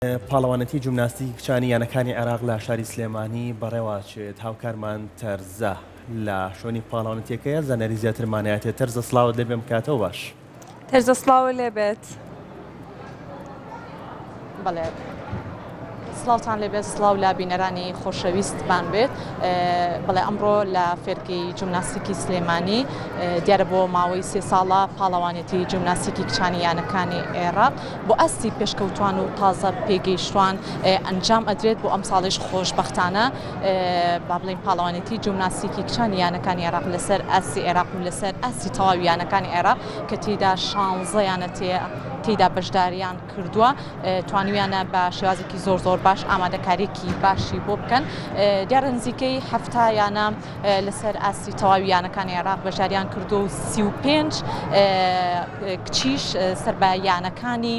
پاڵەوانەتی جیمناستیکی کچانی یانەکانی عێراق لە شاری سلێمانی بەڕێواچێت هاوکارمان تەرزە لە شوێنی پاڵەوانەتیەکەیە زانەری زیاترمانایەتێت تەرزە سڵاوت لێ بێم کاتەوە باش تەرزە سڵاوە لێ بێت بەڵێ سڵاوتان لێبێت سڵاو لە بینەرانی خۆشەویستمان بێت بەڵێ ئەمڕۆ لە فێرگەی جیمناستیکی سلێمانی دیارە بۆ ماوەی 3 ساڵە پاڵەوانێتی جیمناستیکی کچانی یانەکانی عێراق بۆ ئەستی پێشکەوتوان و تازە پێگەیشتوان ئەنجام ئەدرێت بۆ ئەم ساڵیش خۆشبەختانە با بڵین پاڵەوانێتی جیمناستیکی کچانی یانەکانی عێراق لەسەر ئەستی عێراق و لەسەر ئەستی تەواوی یانەکانی عێراق کە تێیدا 16 یانەتێ تێیدا بەشداریان کردووە توانیویانە بە شێوازێکی زۆر باش ئامادەکاریکی باشی بۆ بکەن دیارە نزیکەی هەفتایانە لەسەر ئاستی تەواوی یانەکانی عێراق بەشداریان کردو و 35 کچیش سەر بە یانەکانی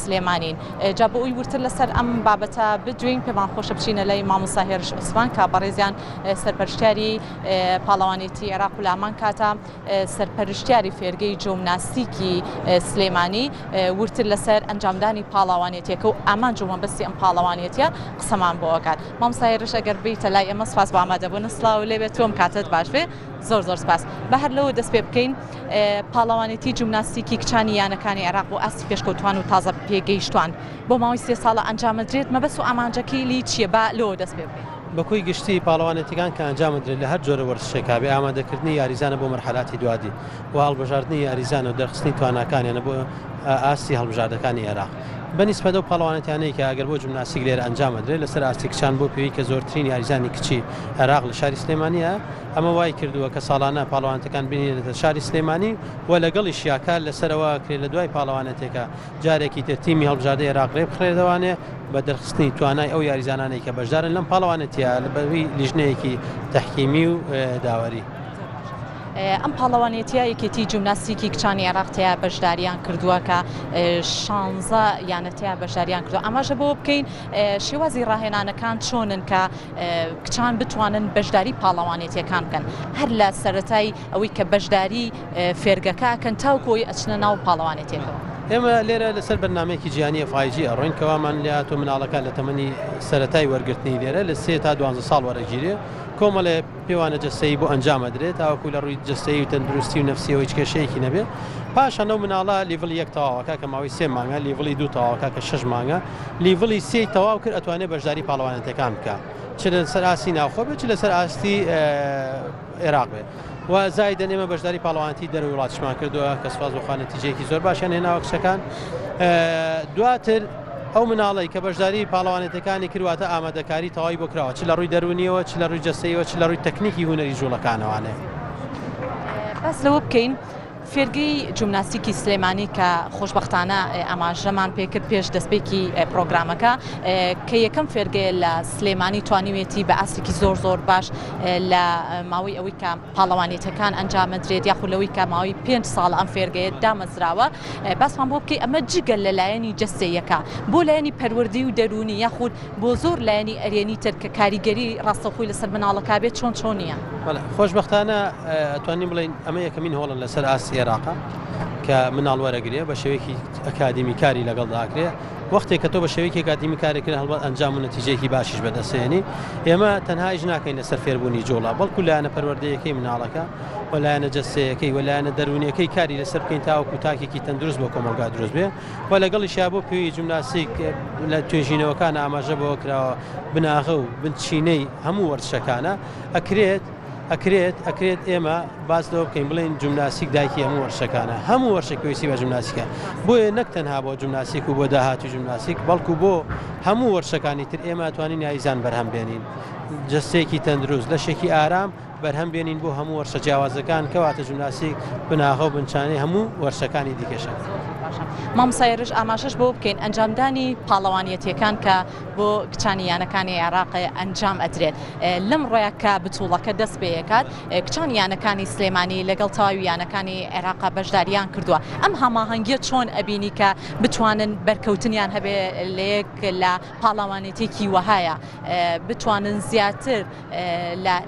سلێمانین جا بۆ ئەوی ورتر لەسەر ئەم بابەتە بدوین پێمان خۆشە بچینە لای مامۆستا هێرش عوسمان کە بەڕێزیان سەرپەرشتیاری پاڵەوانێتی عێراق و لامان کاتە سەرپەرشتیاری فێرگەی جیمناستیکی سلێمانی ورتر لەسەر ئەنجامدانی پاڵەوانێتیەکە و ئامانجوومە بەستی ئەم پاڵەوانێتیە قسەمان بۆ ئەکات مامۆستا هێرش ئەگەر بیتە لای ئێمە سپاس بۆ ئامادەبوون سڵاو لێ بێت تۆم کاتت باش بێ زۆر سپاس بە هەر لەوە دەست پێ بکەین پاڵەوانێتی جیمناستیکی کچانی یانەکانی عێراق بۆ ئاستی پێشکەوتوان و تازە پێگەیشتوان بۆ ماوەی 3 ساڵە ئەنجامەدرێت مەبەست و ئامانجەکەی لی چییە با لەوە دەست پێ بکەین بەکوی گشتی پاڵەوانێتیەکان کە ئەنجامەدرێت لە هەر جۆرە وەرزشێکا بێ ئامادەکردنی یاریزانە بۆ مەرحەلاتی دوادی و هەڵبژاردننی یاریزانە و دەرخستنی تواناکانیانە بۆ ئاستی هەڵبژاردەکانی عێراق بەنسبەتە و پاڵەوانێتیانەی کە ئەگەر بۆ جیمناستیک لێرە ئەنجامەدرێت لەسەر ئاستی کچان بۆ پێوی کە زۆرترین یاریزانی کچی عێراق لە شاری سلێمانیە ئەمە وای کردووە کە ساڵانە پاڵەوانەتەکان بینێتە شاری سلێمانی و لەگەڵی شیاکار لەسەرەوە کرێت لە دوای پاڵەوانێتێکە جارێکی تر تیمی هەڵبژاردەی عێراق ڕێ بخرێتەوانێ بە دەرخستنی توانای ئەو یاریزانانەی کە بەشدارن لەم پاڵەوانێتیە لە بەوی لیژنەیەکی تەحکیمی و داوەری ئەم پاڵەوانێتیە یەکێتی جیمناستیکی کچانی عێراقتەیە بەشداریان کردووە کە 16 یانەتەیە بەشداریان کردو ئەماژە بۆ بکەین شێوازی ڕاهێنانەکان چۆنن کە کچان بتوانن بەشداری پاڵەوانێتیەکان بکەن هەر لە سەرەتای ئەوەی کە بەشداری فێرگەکەکەن تاوکۆی ئەچنە ناو پاڵەوانێتیەکەوە ئێمە لێرە لەسەر بەرنمەیەکی جیهانی فایجی ئەڕۆین کەوامان لات و مناڵەکان لە تەمەنی سەرەتای وەرگرتنی لێرە لە 3 تا 12 ساڵ وەرەگیرێ کۆمەڵێ پێوانە جەستەیی بۆ ئەنجامەدرێت تاوەکو لە ڕووی جەستەیی و تەندروستی و نەفسیەوە هیچ کێشەیەکی نەبێ پاشانە مناڵە لیڤڵ 1 تەواوەکە کە ماوەی 3 مانگە لیڤڵی 2 تەواوەکە کە 6 مانگە لیڤڵی 3 تەواو کرد ئەتوانێت بەشداری پاڵەوانێتەکان بکە چ لەسەر ئاستی ناوخۆ بێت چ لەسەر ئاستی عێراق بێت و زایدەن ئێمە بەشداری پاڵەوانەتی دەروی وڵاتیشمان کردووە کە سوپاس بۆ نەتیجەیەکی زۆر باشیان هێناوە کچەکان دواتر ئەو مناڵی کە بەشداری پاڵەوانێتەکانی کرواتە ئامادەکاری تەواوی بۆ کراوە چ لە ڕووی دەرونیەوە چ لە ڕووی جەستەیەوە چ لە ڕووی تەکنیکی هونەری جوڵەکانەوانێ بەس لەوە بکەین فێرگەی جیمناستیکی سلێمانی کە خۆشبەختانە ئاماژەمان پێکرد پێش دەستپێکی پرۆگرامەکە کە یەکەم فێرگەیە لە سلێمانی توانیوێتی بە ئاستێکی زۆر باش لە ماوەی ئەوەی کە پاڵەوانێتەکان ئەنجامەدرێت یاخولەوەی کە ماوەی 5 ساڵ ئەم فێرگەیە دامەزراوە باسمان بۆ بکەی ئەمە جگەل لە لایەنی جەستەیەکە بۆ لایەنی پەروەردی و دەرونی یاخود بۆ زۆر لایەنی ئەرێنی تر کە کاریگەری ڕاستەخۆی لەسەر مناڵەکە بێت چۆنیە خۆشبەختانە ئەتوانین بڵین ئەمە یەکەمین هۆڵن لەسەر ئاستی عێراقە کە مناڵ وەرەگرێ بە شێوەیەکی ئەکادیمی کاری لەگەڵ داکرێ وەختێک کە تۆ بە شێوەیەکی ئەکادیمی کارێکرد هەڵبەت ئەنجام و نەتیجەیەکی باشیش بەدەستێنی ئێمە تەنها هیچ ناکەین لەسەر فێربوونی جوڵە بەڵکو لایەنە پەروەردەیەکەی مناڵەکە و لایەنە جەستەیەکەی و لایەنە دەرونیەکەی کاری لەسەر بکەین تاوەکو تاکێکی تەندروست بۆ کۆمەلگا دروست بێ و لەگەڵیشیا بۆ پێوی جیمناستیک لە توێژینەوەکان ئاماژە بۆ کراوە بناغە و بنچینەی هەموو وەرزشەکانە ئەکرێت ئێمە باس لەوە بکەین بڵێن جیمناستیک دایکی هەموو وەرزشەکانە هەموو وەرزشێک پێویستی بە جیمناستیکە بۆیە نەک تەنها بۆ جیمناستیک و بۆ داهاتوی جیمناستیک بەڵکو بۆ هەموو وەرزشەکانی تر ئێمە توانین یاریزان بەرهەم بێنین جەستەیەکی تەندروست لەشێکی ئارام بەرهەم بێنین بۆ هەموو وەرزشە جیاوازەکان کەواتە جیمناستیک بناغە و بنچانەی هەموو وەرزشەکانی دیکەشە مامۆستا هێرش ئاماژەش بۆ بکەین ئەنجامدانی پاڵەوانێتیەکان کە بۆ کچانی یانەکانی عێراق ئەنجام ئەدرێت لەم ڕۆیەکە بتوڵەکە دەست پێیەکات کچانی یانەکانی سلێمانی لەگەڵ تەواوی یانەکانی عێراق بەشداریان کردووە ئەم هەماهەنگیە چۆن ئەبینی کە بتوانن بەرکەوتنیان هەبێ لە پاڵەوانێتێکی وەهایە بتوانن زیاتر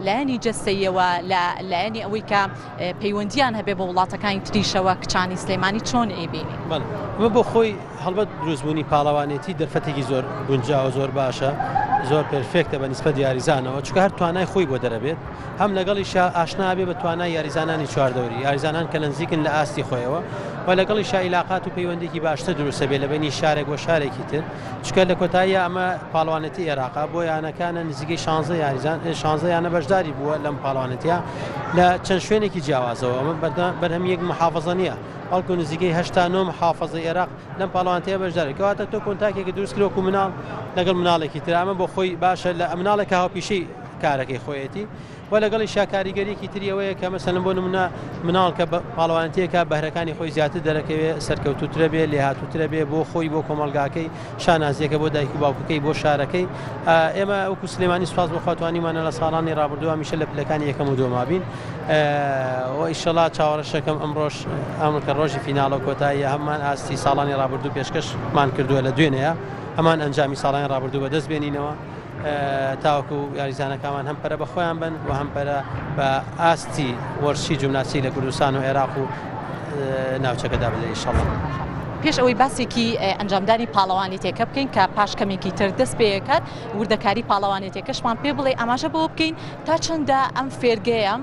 لایەنی جەستەیەوە لایەنی ئەوەی کە پەیوەندیان هەبێ بە وڵاتەکانی تریشەوە کچانی سلێمانی چۆن ئەیبینی ئەمە بۆ خۆی هەڵبەت دروستبوونی پاڵەوانێتی دەرفەتێکی زۆر گونجاو زۆر باشە زۆر پرفێکتە بە نیسبەت یاریزانەوە چونکە هەر توانای خۆی بۆ دەرەبێت هەم لەگەڵی ئاشنا بێ بە توانای یاریزانانی چواردەوری یاریزانان کە نزیکن لە ئاستی خۆیەوە و لەگەڵی عیلاقات و پەیوەندێکی باشتر دروستە بێت لە بینی شارێک بۆ شارێکی تر چونکە لە کۆتاییە ئەمە پاڵوانەتی عێراقا بۆ یانەکانە نزیکەی 16 یانە بەشداری بووە لەم پاڵوانەتیە لە چەند شوێنێکی جیاوازەوە ئەمە بەرهەم یەک محافەزە نییە بەڵکو نزیکەی 89 محافەزەی عێراق لەم پاڵەوانەتەیە بەشداری کەواتە تۆ کۆنتاکێکی دروست کردووەکو مناڵ لەگەڵ مناڵێکی تر ئەمە بۆ خۆی باشە لە مناڵێک هاوپیشەی کارەکەی خۆیەتی و لەگەڵی شاکاریگەریەکی تریەوەیە کە مەسەلەن بۆ نمونە مناڵ کە پاڵەوانەتەیەکە بەهرەکانی خۆی زیاتر دەرەکەوێت سەرکەوتوترە بێ لێهاتووترە بێ بۆ خۆی بۆ کۆمەلگاکەی شانازیەکە بۆ دایک و باوکەکەی بۆ شارەکەی ئێمە ئەوکو سلێمانی سوپاس بۆ خواتوانیمانە لە ساڵانی ڕابردووە هەمیشە لە پلەکانی یەکەم و دۆمابین و ئیشەڵا چاوەڕەشەکەم ئەمڕۆکە ڕۆژی فیناڵە کۆتاییە هەممان ئاستی ساڵانی ڕابردوو پێشکەشمان کردووە لە دوێنەیە ئەمان ئەنجامی ساڵانی ڕابردوو بەدەست بێنینەوە تاوەکو یاریزانەکەمان هەم پەرە بەخۆیان بن و هەم پەرە بە ئاستی وەرشی جومناسی لە کوردستان و عێراق و ناوچەکەدا بدەین ئینشەڵڵا. پێش ئەوەی باسێکی ئەنجامدانی پاڵەوانێتێکە بکەین کە پاشکەمێکی تر دەست پێکات وردەکاری پاڵەوانێتێکەشمان پێ بڵێ ئاماژە بۆ بکەین تا چەندە ئەم فێرگەیە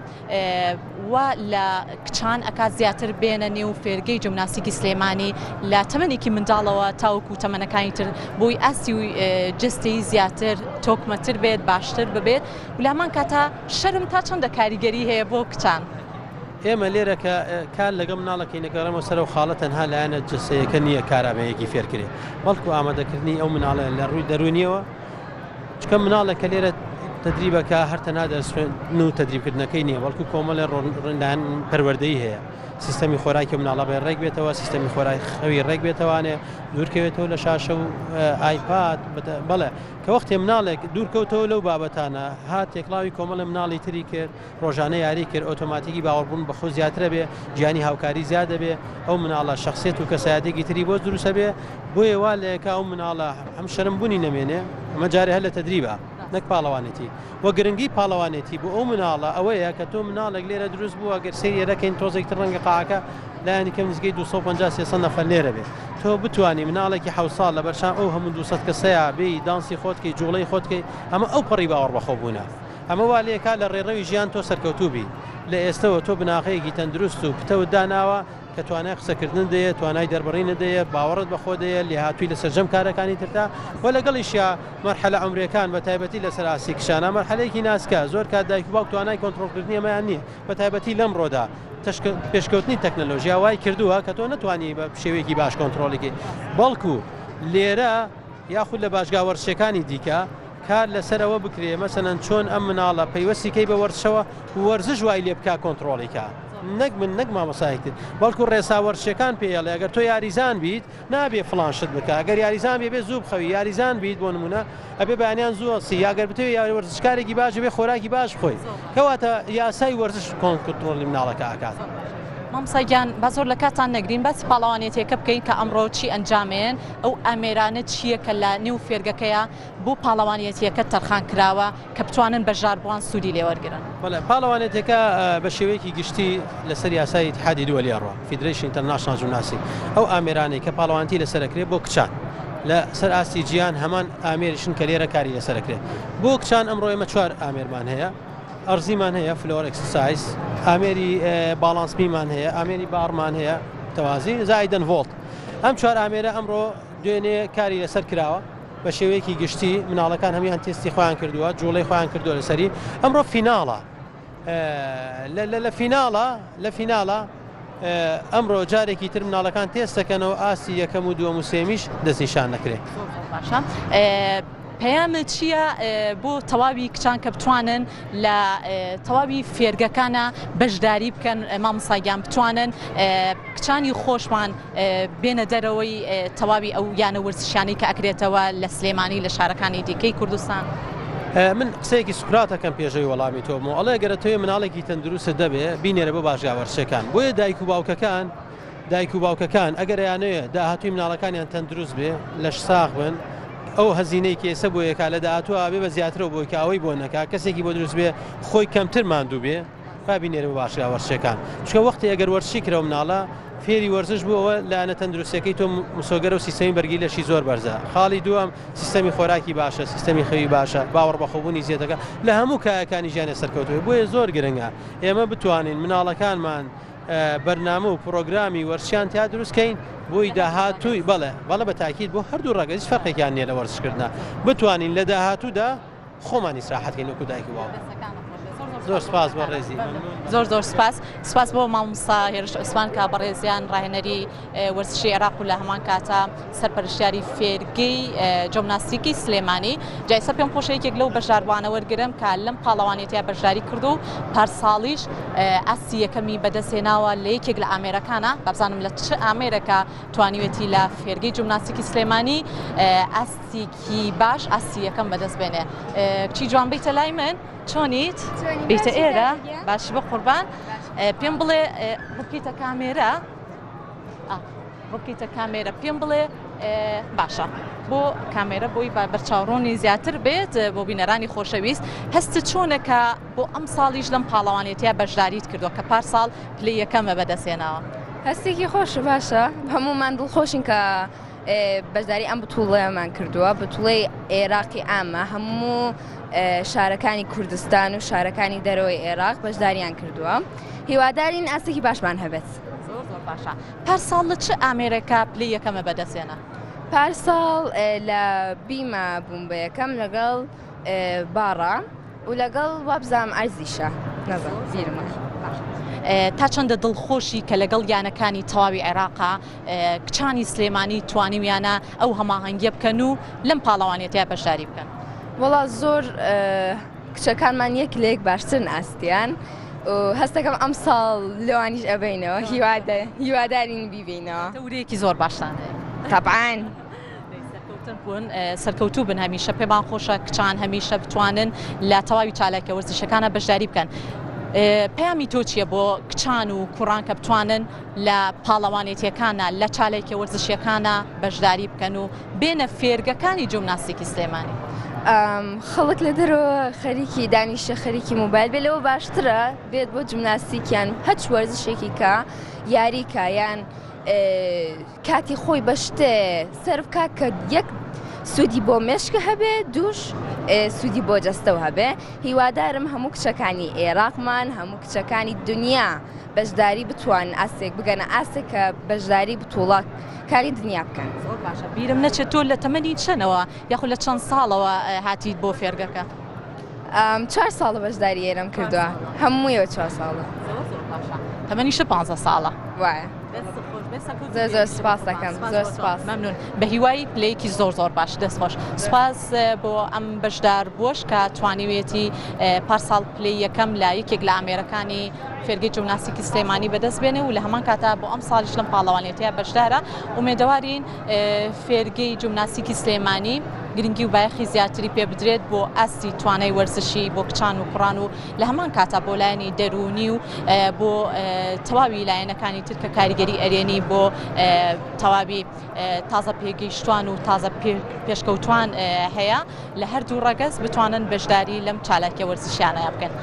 و لە کچان ئەکات زیاتر بێنە نێو فێرگەی جیمناستیکی سلێمانی لە تەمەنێکی منداڵەوە تاوەکو تەمەنەکانی تر بۆی ئاستی و جستەی زیاتر تۆکمەتر بێت باشتر ببێت و لامان کاتە شەرم تا چەندە کاریگەری هەیە بۆ کچان. ئێمە لێرە کار لەگەڵ مناڵەکەی نەگەڕەمەوە سەر و خاڵە تەنها لایەنە جسەیەکە نییە کارابەیەکی فێرکرێ بەڵکو ئامادەکردنی ئەو مناڵە لە ڕووی دەرونیەوە چکە مناڵێکە لێرە تدریبەکە هەرتەنا دەرسێن و تدریبکردنەکەی نییە بەڵکو کۆمەڵێ ڕێندان پەروەردەی هەیە سیستەمی خۆراکی مناڵە بێ ڕێک بێتەوە سیستەمی خۆراک خەوی ڕێک بێتەوانێ دوورکەوێتەوە لە شاشە و ئایپاد بەڵێ کە وەختێ مناڵێک دوورکەوتەوە لەو بابەتانە هات تێکڵاوی کۆمەڵە مناڵی تری کرد ڕۆژانە یاری کرد ئۆتۆماتیکی باوەڕبوون بەخۆ زیاترە بێ گیانی هاوکاری زیادە بێ ئەو مناڵە شخصیت و کەسایەتێکی تری بۆ دروستە بێ بۆیە وا لەیەکە ئەو مناڵە هەم شەرمبوونی نەمێنێ ئەمە جارێ هەر لە تەدریبە نەک پاڵەوانێتی وە گرنگی پاڵەوانێتی بۆ ئەو مناڵە ئەوەیە کە تۆ مناڵێک لێرە دروست بووە گەر سەیری دەکەین تۆزێکتر ڕەنگە قاعەکە لایەنی کەم نزگەی 250 نەفەر لێرە بێت تۆ بتوانانی مناڵێکی 7 ساڵ لە بەرشان ئەو هەموو 200 کەسەیە بێی دانسی خۆتکەی جوڵەی خۆتکەی ئەمە ئەو پەڕی باوەڕ بەخۆ بوونە ئەمە وا لێکا لە ڕێڕەوی ژیان تۆ سەرکەوتوبی لە ئێستەوە تۆ بناغەیەکی تەندروست و پتەوت داناوە کە توانای قسەکردن دەیە توانای دەربڕینە دەیە باوەڕت بەخۆ دەیە لێ هاتووی لە سەرجەم کارەکانی ترتا و لەگەڵیشیا مەرحەلە عمرەکان بە تایبەتی لەسەر ئاسی کشانە مەرحەلەیەکی ناسکە زۆر کات دایک و باوک توانای کۆنتڕۆڵکردنی ئەمەیان نییە بە تایبەتی لەم ڕۆدا پێشکەوتنی تەکنەلۆژیا وای کردووە کە تۆ نتوانانی بە شێوەیەکی باش کۆنتڕۆڵێکی بەڵکو لێرە یاخود لە باشگا وەرزشەکانی دیکە کار لەسەرەوە بکرێ مەسەنەن چۆن ئەم مناڵە پەیوەستیکەی بە وەرزشەوە وەرزش وای لێ بکا کۆنتڕۆڵێکە نەک من نەک مامەسایەکتر بەڵکو ڕێساوەرشەکان پێڵێ ئەگەر تۆ یاریزان بیت نابێ فڵانشت بکە ئەگەر یاریزان بێ زوو بخەوی یاریزان بیت بۆ نمونە ئەبێ بەیانیان زووەسی یاگەر بتەوێ یا وەرزشکارێکی باش بێ خۆراکی باش خۆی کەواتە یاسای وەرزش کۆنتڕۆڵی مناڵەکە ئاکات. مامسایگیان با زۆر لە کاتان نەگرین باسی پاڵەوانێتێکە بکەین کە ئەمڕۆ چی ئەنجامێن ئەو ئامێرانە چییە کە لە نێو فێرگەکەیە بۆ پاڵەوانێتیەکە تەرخان کراوە کە بتوانن بەژاربووان سوودی لێوەرگرن. پاڵەوانێتەکە بە شێوەیەکی گشتی لەسەر یاسای اتحادی دووەلی ئەڕوا فیدریشن ئینتەرناشنال جیمناسی ئەو ئامێرانەی کە پاڵەوانتی لەسەرەکرێت بۆ کچان لە سەر ئاستی گیان هەمان ئامێریشن کە لێرە کاری لەسەرەکرێت بۆ کچان ئەمڕۆ ئێمە 4 ئامێرمان هەیە ئەرزیمان هەیە فلۆر ئەکسسایز ئامێری باڵانسمیمان هەیە ئامێری باڕمان هەیە تەوازی زایدەن ڤۆڵت ئەم 4 ئامێرە ئەمڕۆ دوێنێ کاری لەسەر کراوە بە شێوەیەکی گشتی مناڵەکان هەمیان تێستی خۆیان کردووە جوڵەی خۆیان کردووە لەسەری ئەمڕۆ فیناڵە لە فیناڵە ئەمڕۆ جارێکی تر مناڵەکان تێستەکەنەوە ئاسی یەکەم و دووەم و سێمیش دەستنیشان نەکرێت. پەیامە چییە بۆ تەواوی کچان کە بتوانن لە تەواوی فێرگەکانە بەشداری بکەن مامۆستاگیان بتوانن کچانی خۆشمان بێنە دەرەوەی تەواوی ئەو یانە وەرزشیانەی کە ئەکرێتەوە لە سلێمانی لە شارەکانی دیکەی کوردستان. من قسەیەکی سوکراتەکەم پێشەوەی وەڵامی تۆمەوە ئەڵێ گەرە تۆی مناڵێکی تەندروستە دەبێ بینێرە بۆ باشگا وەرزشەکان بۆیە دایک و باوکەکان ئەگەر یانەیە داهاتووی مناڵەکانیان تەندروست بێ لەش ساغ بن ئەو هەزینەی کێسە بۆ یەکا لە داهاتووە بێ بە زیاترەوە بۆی کە ئەوەی بۆ نەکا کەسێکی بۆ دروست بێ خۆی کەمتر ماندوو بێ بینێرە بە باشگا وەرزشەکان چکە وەختی ئەگەر وەرزشی کرەوە مناڵە فێری وەرزش بووەوە لایەنە تەندروستیەکەی تۆ مسۆگەرە و سیستەمی بەرگی لەشی زۆر بەرزە. خاڵی دووەم سیستەمی خۆراکی باشە، سیستەمی خەوی باشە، باوەڕ بەخۆبوونی زیێدەکە لە هەموو کایەکانی ژیانی سەرکەوتووە. بۆیە زۆر گرنگە ئێمە بتوانین مناڵەکانمان بەرنامە و پرۆگرامی وەرزشیان تیا دروستکەین بۆی داهاتووی بەڵێ بە تاکید بۆ هەردوو ڕەگە هیچ فەرقێکیان نییە لە وەرزشکردنا بتوانین لە داهاتوودا خۆمان ئیسراحەتکەین وەکو دایک و باوک. زۆر سپاس بە ڕێزی. زۆر سپاس بۆ مامۆستا هێرش عوسمان کە بەڕێزیان ڕاهێنەری وەرزشی عێراق و لە هەمان کاتە سەرپەرشتیاری فێرگەی جیمناستیکی سلێمانی. جای سەر پێم خۆشە یەکێک لەو بەشداربوانە وەرگرم کە لەم پاڵەوانێتیە بەشداری کردو و پارساڵیش ئەستی یەکەمی بەدەستهێناوە لە یەکێک لە ئامێرەکانە بەبزانم لە چ ئامێرەکە توانیوێتی لە فێرگەی جیمناستیکی سلێمانی ئەستێکی باش ئەستی یەکەم بەدەست بێنێ. کچی جوان بیتە لای من چۆنیت؟ بیتە ئێرە باشی بە قوربان پێم بڵێ ڕووکیتە کامێرە ڕووکیتە کامێرە پێم بڵێ باشە بۆ کامێرە بۆی بەرچاوڕۆنی زیاتر بێت بۆ بینەرانی خۆشەویست هەستت چۆنەکە بۆ ئەم ساڵیش لەم پاڵەوانێتیە بەشداریت کردووە کە پارساڵ پلەی یەکەمە بەدەستێناوە. هەستێکی خۆش باشە هەمومان دڵخۆشین کە بەشداری ئەم بتوڵەیەمان کردووە بتوڵەی عێراقی ئامە هەموو شارەکانی کوردستان و شارەکانی دەرەوەی عێراق بەشداریان کردووە هیوادارین ئاستێکی باشمان هەبێت. زۆر باشە. پارساڵ لە چ ئامێرەکە پلەی یەکەمە بەدەستێنە؟ پارساڵ لە بیمە بووم بە یەکەم لەگەڵ باڕە و لەگەڵ وابزام ئەرزیشە نەزان بیرمە. تا چەندە دڵخۆشی کە لەگەڵ یانەکانی تەواوی عێراقا کچانی سلێمانی توانیویانە ئەو هەماهەنگیە بکەن و لەم پاڵەوانێتیە بەشداری بکەن. وەڵا زۆر کچەکانمان یەک لێک باشترن ئاستیان و هەستەکەم ئەم ساڵ لەوانیش ئەبینەوە هیوادارین بیبینەوە. تەورەیەکی زۆر باشانەیە. تەبعاً سەرکەوتوو بن هەمیشە پێمان خۆشە کچان هەمیشە بتوانن لە تەواوی چالاکیە وەرزشەکانە بەشداری بکەن. پەیامی تۆ چییە بۆ کچان و کوڕان کە بتوانن لە پاڵەوانێتیەکانە لە چالێکی وەرزشیەکانە بەشداری بکەن و بێنە فێرگەکانی جیمناستیکی سلێمانی؟ خەڵک لە دەرەوە خەریکی دانیشە خەریکی موبایل بێت لەوە باشترە بێت بۆ جیمناستیکیان هەچ وەرزشێکی کە یاریکە یان کاتی خۆی بە شتێ سەرف کا کە یەک سوودی بۆ مێشکە هەبێ دووش سوودی بۆ جەستەوە هەبێ هیوادارم هەموو کچەکانی عێراقمان هەموو کچەکانی دنیا بەشداری بتوانن ئاستێک بگەنە ئاستێک کە بەشداری بتوڵات کاری دنیا بکەن. زۆر باشە. بیرم نەچێت تۆ لە تەمەنی چەنەوە یاخود لە چەند ساڵەوە هاتیت بۆ فێرگەکە؟ 4 ساڵە بەشداری ئێرەم کردووە هەموویەوە 4 ساڵە. زۆر باشە. تەمەنیشە 15 ساڵە. وایە. زۆر سپاس دەکەم زۆر سپاس مەمنون بە هیوای پلەیەکی زۆر باش دەستخۆش سپاس بۆ ئەم بەشدار بووش کە توانیوێتی پارساڵ پلەی یەکەم لە یەکێک لە ئامێرەکانی فێرگەی جیمناستیکی سلێمانی بەدەست بێنێ و لە هەمان کاتە بۆ ئەم ساڵیش لەم پاڵەوانێتیە بەشدارە ئومێدەوارین فێرگەی جیمناستیکی سلێمانی گرنگی و بایەخی زیاتری پێ بدرێت بۆ ئەستی توانای وەرزشی بۆ کچان و کوڕان و لە هەمان کاتە بۆ لایەنی دەرونی و بۆ تەواوی لایەنەکانی تر کە کاریگەری ئەرێنی بۆ تەواوی تازە پێگەیشتوان و تازە پێشکەوتوان هەیە لە هەردوو ڕەگەز بتوانن بەشداری لەم چالاکیە وەرزشیانە بکەن.